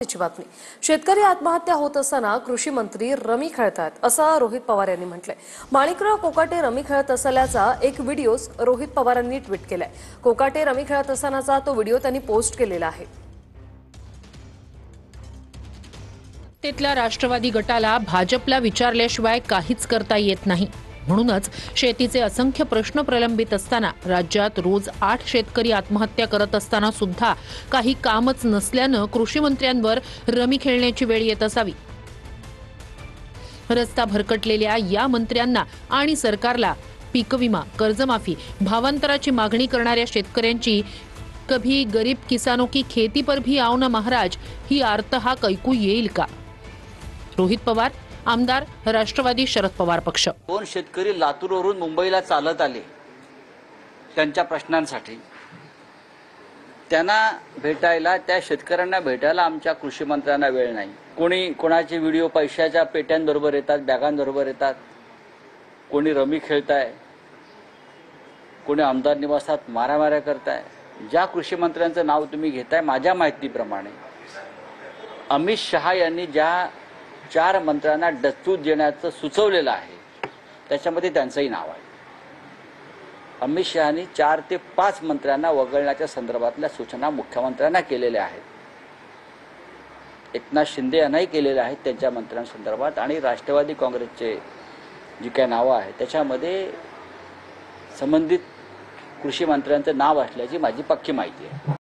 ची बातमी। शेतकरी आत्महत्या होत असताना कृषी मंत्री रमी खेळतात असं रोहित पवार यांनी म्हटलंय। माणिकराव कोकाटे रमी खेळत असल्याचा एक व्हिडिओ रोहित पवारांनी ट्विट केलाय। कोकाटे रमी खेळत असतानाचा तो व्हिडिओ त्यांनी पोस्ट केलेला आहे। तेथल्या राष्ट्रवादी गटाला भाजपला विचारल्याशिवाय काहीच करता येत नाही। म्हणूनच शेतीचे असंख्य प्रश्न प्रलंबित असताना राज्यात रोज 8 शेतकरी आत्महत्या करत असताना सुद्धा काही कामच नसल्याने कृषी मंत्र्यांवर रमी खेळण्याची वेळ येत असावी। रस्ता भरकटलेल्या या मंत्र्यांना आणि सरकारला पीक विमा, कर्जमाफी, भावांतराची मागणी करणाऱ्या शेतकऱ्यांची कभी गरीब किसानों की खेती पर भी आओ ना महाराज ही आर्तहाक ऐकू येईल का? रोहित पवार, आमदार, राष्ट्रवादी शरद पवार पक्ष। 2 शेतकरी लातूरवरून मुंबईला चालत आले त्यांच्या प्रश्नांसाठी। त्यांना भेटायला, त्या शेतकऱ्यांना भेटायला आमच्या कृषी मंत्र्यांना वेळ नाही। कोणाचे व्हिडिओ पैशाच्या पेट्यांबरोबर येतात, बॅगांबरोबर येतात, कोणी रमी खेळताय, कोणी आमदार निवासात मारामाऱ्या करताय। ज्या कृषी मंत्र्यांचं नाव तुम्ही घेताय, माझ्या माहितीप्रमाणे अमित शहा यांनी ज्या 4 मंत्र्यांना डच्चू देण्याचं सुचवलेलं आहे त्याच्यामध्ये त्यांचंही नाव आहे। अमित शहानी 4 ते 5 मंत्र्यांना वगळण्याच्या संदर्भातल्या सूचना मुख्यमंत्र्यांना केलेल्या आहेत। एकनाथ शिंदे यांनाही केलेल्या आहेत त्यांच्या मंत्र्यांसंदर्भात। आणि राष्ट्रवादी काँग्रेसचे जी काही नावं आहेत त्याच्यामध्ये संबंधित कृषी मंत्र्यांचं नाव असल्याची माझी पक्की माहिती आहे।